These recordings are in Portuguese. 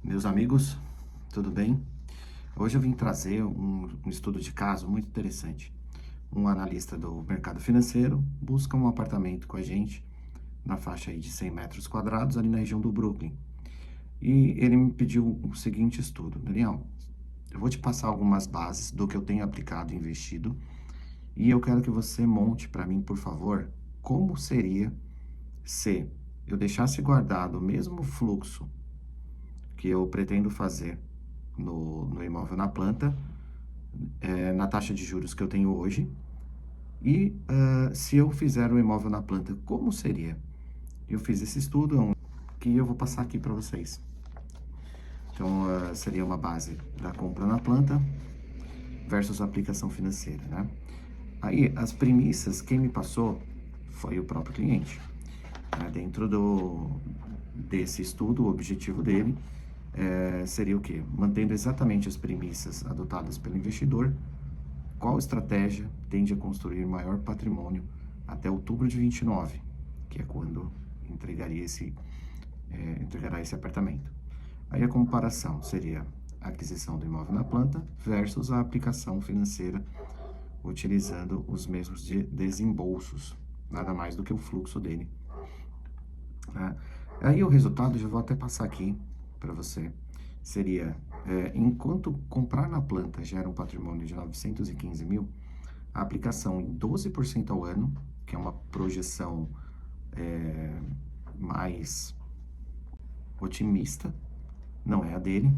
Meus amigos, tudo bem? Hoje eu vim trazer um estudo de caso muito interessante. Um analista do mercado financeiro busca um apartamento com a gente na faixa aí de 100 metros quadrados ali na região do Brooklyn. E ele me pediu o seguinte estudo: Daniel, eu vou te passar algumas bases do que eu tenho aplicado e investido e eu quero que você monte para mim, por favor, como seria se eu deixasse guardado o mesmo fluxo que eu pretendo fazer no imóvel na planta, na taxa de juros que eu tenho hoje, e se eu fizer o imóvel na planta, como seria? Eu fiz esse estudo que eu vou passar aqui para vocês. Então, seria uma base da compra na planta versus a aplicação financeira, né? Aí, as premissas, quem me passou foi o próprio cliente. Né? Dentro desse estudo, o objetivo dele seria o quê? Mantendo exatamente as premissas adotadas pelo investidor, qual estratégia tende a construir maior patrimônio até outubro de 29, que é quando entregará esse apartamento. Aí a comparação seria a aquisição do imóvel na planta versus a aplicação financeira utilizando os mesmos desembolsos, nada mais do que o fluxo dele. Né? Aí o resultado, já vou até passar aqui para você, seria, enquanto comprar na planta gera um patrimônio de 915 mil, a aplicação em 12% ao ano, que é uma projeção mais otimista, não é a dele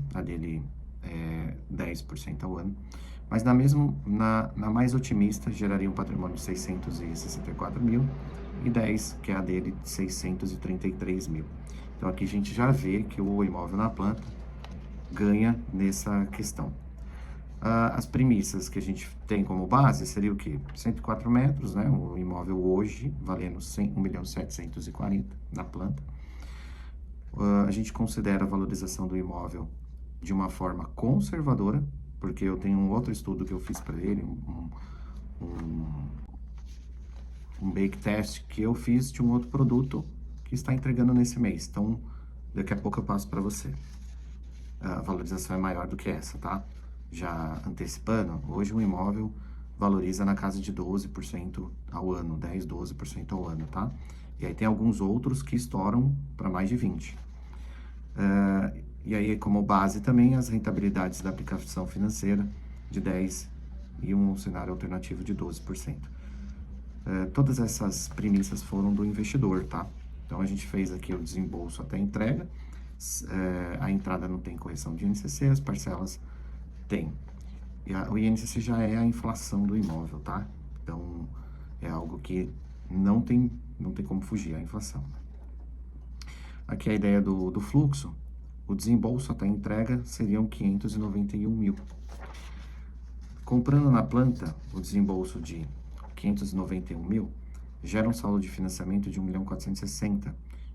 é 10% ao ano, mas na mais otimista geraria um patrimônio de 664 mil e 10, que é a dele, de 633 mil. Então aqui a gente já vê que o imóvel na planta ganha nessa questão. As premissas que a gente tem como base seria o quê? 104 metros, né? O imóvel hoje valendo 1.740.000 na planta. A gente considera a valorização do imóvel de uma forma conservadora, porque eu tenho um outro estudo que eu fiz para ele, um bake test que eu fiz de um outro produto que está entregando nesse mês. Então, daqui a pouco eu passo para você. A valorização é maior do que essa, tá? Já antecipando, hoje um imóvel valoriza na casa de 12% ao ano, 10, 12% ao ano, tá? E aí tem alguns outros que estouram para mais de 20%. E aí, como base também, as rentabilidades da aplicação financeira de 10% e um cenário alternativo de 12%. Todas essas premissas foram do investidor, tá? Então, a gente fez aqui o desembolso até a entrega, a entrada não tem correção de INCC, as parcelas tem. E o INCC já é a inflação do imóvel, tá? Então, é algo que não tem como fugir, a inflação. Aqui a ideia do fluxo, o desembolso até a entrega seriam 591 mil. Comprando na planta, o desembolso de 591 mil gera um saldo de financiamento de 1.460.000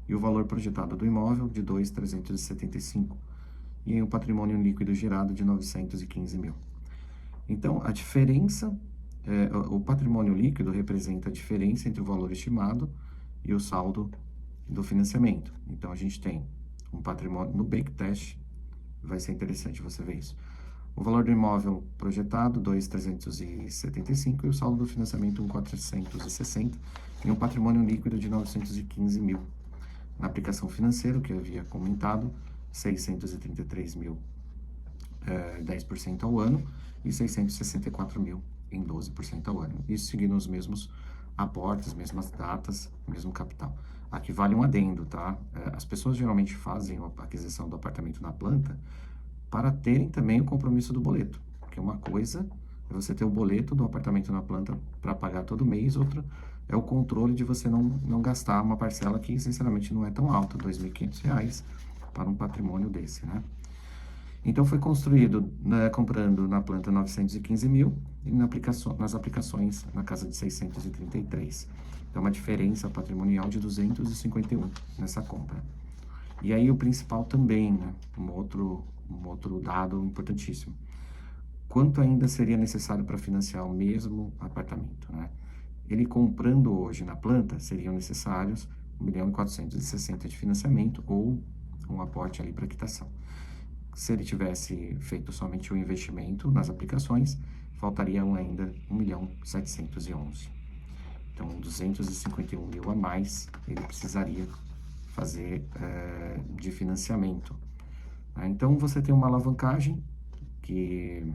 e o valor projetado do imóvel de 2.375 e em um patrimônio líquido gerado de 915 mil. Então, a diferença, o patrimônio líquido representa a diferença entre o valor estimado e o saldo do financiamento. Então, a gente tem um patrimônio, no backtest, vai ser interessante você ver isso. O valor do imóvel projetado, 2.375, e o saldo do financiamento, 1.460, e um patrimônio líquido de 915 mil. Na aplicação financeira, que eu havia comentado, 633 mil, 10% ao ano, e 664 mil em 12% ao ano. Isso seguindo os mesmos aportes, mesmas datas, mesmo capital. Aqui vale um adendo, tá? As pessoas geralmente fazem a aquisição do apartamento na planta para terem também o compromisso do boleto. Porque uma coisa é você ter o boleto do apartamento na planta para pagar todo mês, outra é o controle de você não gastar uma parcela que, sinceramente, não é tão alta, R$ 2.500 para um patrimônio desse, né? Então, foi construído, né, comprando na planta 915 mil e nas aplicações na casa de 633. Então, uma diferença patrimonial de 251 nessa compra. E aí, o principal também, né, um outro dado importantíssimo. Quanto ainda seria necessário para financiar o mesmo apartamento, né? Ele comprando hoje na planta, seriam necessários 1.460.000 de financiamento ou um aporte ali para quitação. Se ele tivesse feito somente o investimento nas aplicações, faltariam ainda 1.711.000. Então, 251.000 a mais ele precisaria fazer de financiamento. Tá? Então, você tem uma alavancagem que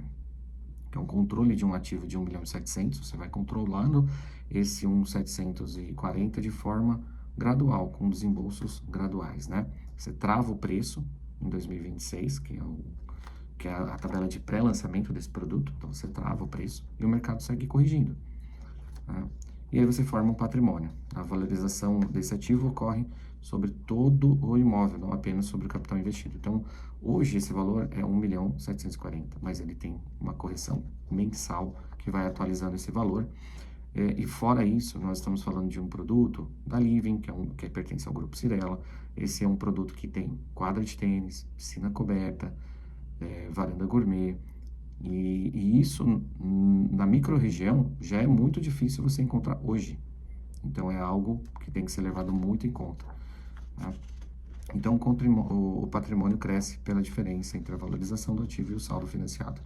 é um controle de um ativo de 1.700.000, você vai controlando esse 1.740 de forma gradual, com desembolsos graduais, né? Você trava o preço em 2026, que é a tabela de pré-lançamento desse produto, então você trava o preço e o mercado segue corrigindo. Tá? E aí você forma um patrimônio. A valorização desse ativo ocorre sobre todo o imóvel, não apenas sobre o capital investido. Então, hoje esse valor é 1.740.000, mas ele tem uma correção mensal que vai atualizando esse valor. E fora isso, nós estamos falando de um produto da Living, que pertence ao Grupo Cirela. Esse é um produto que tem quadra de tênis, piscina coberta, varanda gourmet, e isso na micro-região já é muito difícil você encontrar hoje. Então é algo que tem que ser levado muito em conta. Tá? Então o patrimônio cresce pela diferença entre a valorização do ativo e o saldo financiado.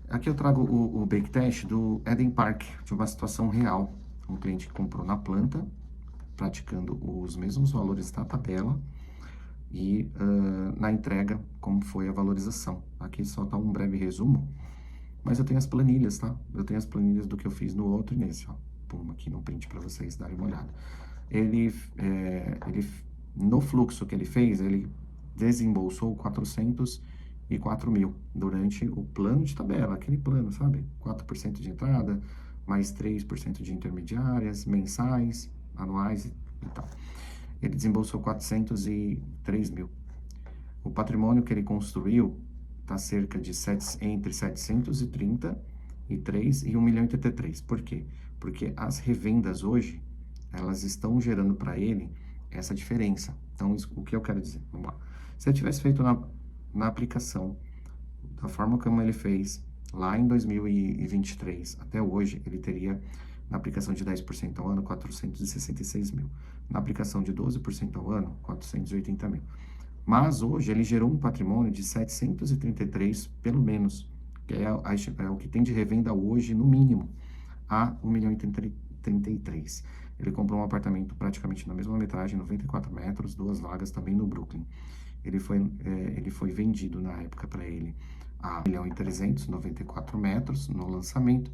Aqui eu trago o backtest do Eden Park, de uma situação real. Um cliente que comprou na planta, praticando os mesmos valores da tabela, e na entrega, como foi a valorização. Aqui só está um breve resumo, mas eu tenho as planilhas, tá? Eu tenho as planilhas do que eu fiz no outro e nesse, ó. Pum, aqui no print para vocês darem uma olhada. No fluxo que ele fez, ele desembolsou 404.000 durante o plano de tabela, aquele plano, sabe? 4% de entrada, mais 3% de intermediárias, mensais, anuais e tal. Ele desembolsou 403.000. O patrimônio que ele construiu está cerca de entre 733 e 1.083. Por quê? Porque as revendas hoje, elas estão gerando para ele essa diferença. Então, o que eu quero dizer? Vamos lá. Se ele tivesse feito na aplicação, da forma como ele fez lá em 2023 até hoje, ele teria, na aplicação de 10% ao ano, 466.000. Na aplicação de 12% ao ano, 480.000. Mas hoje ele gerou um patrimônio de 733, pelo menos, que é o que tem de revenda hoje, no mínimo, a 1.033. Ele comprou um apartamento praticamente na mesma metragem, 94 metros, 2 vagas também no Brooklyn. Ele foi vendido na época para ele a 1.300.000, 94 metros no lançamento,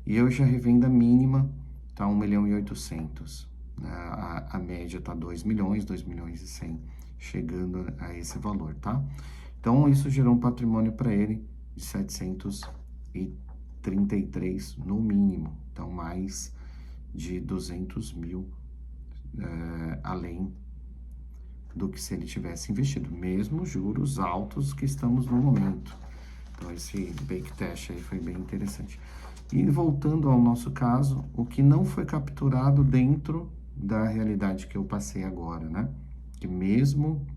e hoje a revenda mínima está 1.800.000. A média está 2 milhões, 2.100.000, chegando a esse valor, tá? Então, isso gerou um patrimônio para ele de 733 no mínimo. Então, mais de 200.000 além do que se ele tivesse investido, mesmo juros altos que estamos no momento. Então, esse backtest aí foi bem interessante. E voltando ao nosso caso, o que não foi capturado dentro da realidade que eu passei agora, né? Que mesmo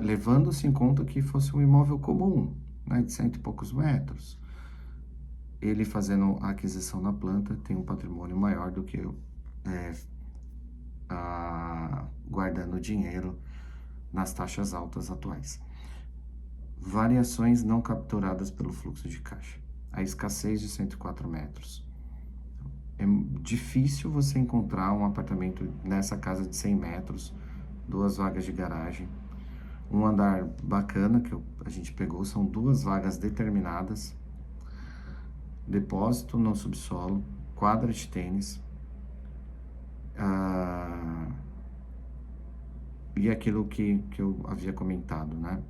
levando-se em conta que fosse um imóvel comum, né, de 100 e poucos metros, ele fazendo a aquisição na planta tem um patrimônio maior do que eu guardando dinheiro nas taxas altas atuais. Variações não capturadas pelo fluxo de caixa. A escassez de 104 metros. É difícil você encontrar um apartamento nessa casa de 100 metros, 2 vagas de garagem, um andar bacana que a gente pegou, são 2 vagas determinadas, depósito no subsolo, quadra de tênis, e aquilo que eu havia comentado, né?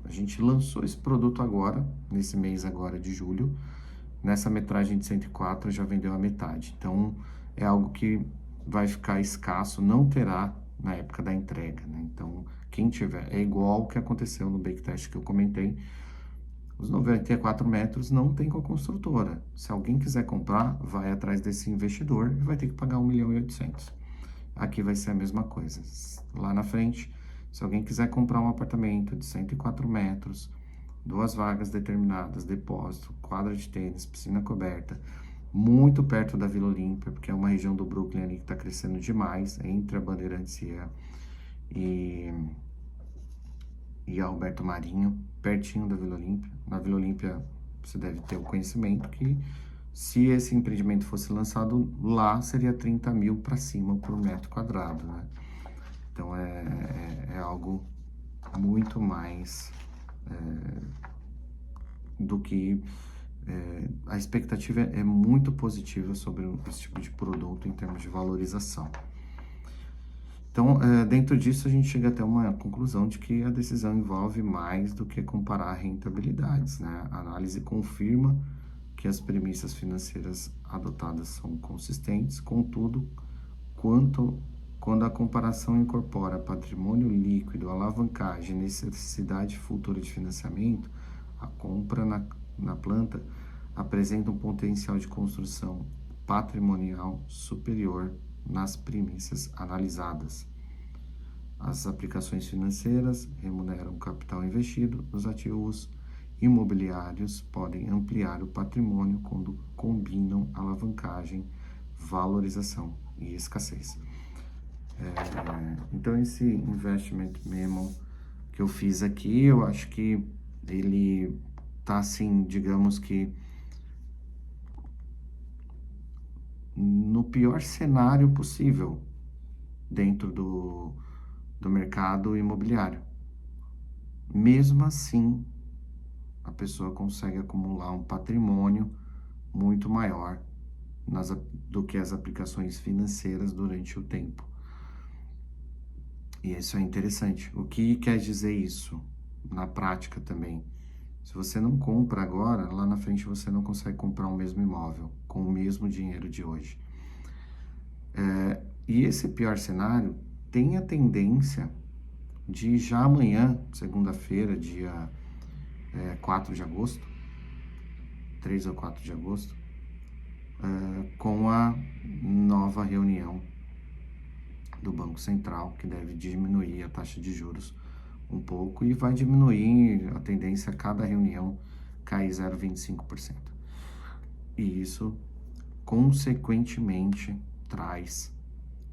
A gente lançou esse produto agora, nesse mês agora de julho. Nessa metragem de 104 já vendeu a metade. Então, é algo que vai ficar escasso, não terá na época da entrega, né? Então, quem tiver, é igual o que aconteceu no backtest que eu comentei. Os 94 metros não tem com a construtora. Se alguém quiser comprar, vai atrás desse investidor e vai ter que pagar 1.800.000. Aqui vai ser a mesma coisa. Lá na frente, se alguém quiser comprar um apartamento de 104 metros, 2 vagas determinadas, depósito, quadra de tênis, piscina coberta, muito perto da Vila Olímpia, porque é uma região do Brooklyn ali que está crescendo demais, entre a Bandeirantes e e a Alberto Marinho, pertinho da Vila Olímpia. Na Vila Olímpia, você deve ter o conhecimento que se esse empreendimento fosse lançado lá, seria 30 mil para cima por metro quadrado, né? Então, é algo muito mais do que... a expectativa é muito positiva sobre esse tipo de produto em termos de valorização. Então, dentro disso, a gente chega até uma conclusão de que a decisão envolve mais do que comparar rentabilidades, né? A análise confirma que as premissas financeiras adotadas são consistentes, contudo, quando a comparação incorpora patrimônio líquido, alavancagem e necessidade futura de financiamento, a compra na planta apresenta um potencial de construção patrimonial superior nas premissas analisadas. As aplicações financeiras remuneram o capital investido, os ativos imobiliários podem ampliar o patrimônio quando combinam alavancagem, valorização e escassez. Então, esse investment memo que eu fiz aqui, eu acho que ele tá assim, digamos que no pior cenário possível dentro do mercado imobiliário. Mesmo assim, a pessoa consegue acumular um patrimônio muito maior do que as aplicações financeiras durante o tempo. E isso é interessante. O que quer dizer isso na prática também? Se você não compra agora, lá na frente você não consegue comprar o mesmo imóvel com o mesmo dinheiro de hoje. E esse pior cenário tem a tendência de já amanhã, segunda-feira, dia 4 de agosto, 3 ou 4 de agosto, com a nova reunião do Banco Central, que deve diminuir a taxa de juros um pouco e vai diminuir a tendência a cada reunião cair 0,25%. E isso, consequentemente, traz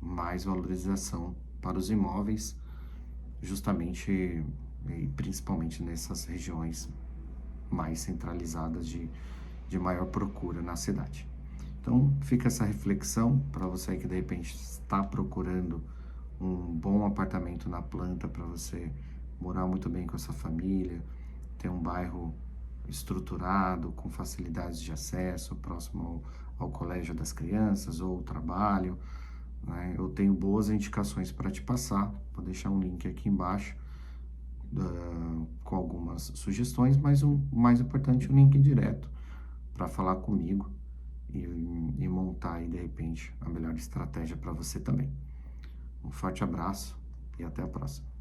mais valorização para os imóveis, justamente e principalmente nessas regiões mais centralizadas de maior procura na cidade. Então, fica essa reflexão para você que de repente está procurando um bom apartamento na planta para você morar muito bem com a sua família, ter um bairro estruturado, com facilidades de acesso, próximo ao colégio das crianças ou ao trabalho, né? Eu tenho boas indicações para te passar, vou deixar um link aqui embaixo com algumas sugestões, mas o mais importante, um link direto para falar comigo e montar aí, de repente, a melhor estratégia para você também. Um forte abraço e até a próxima.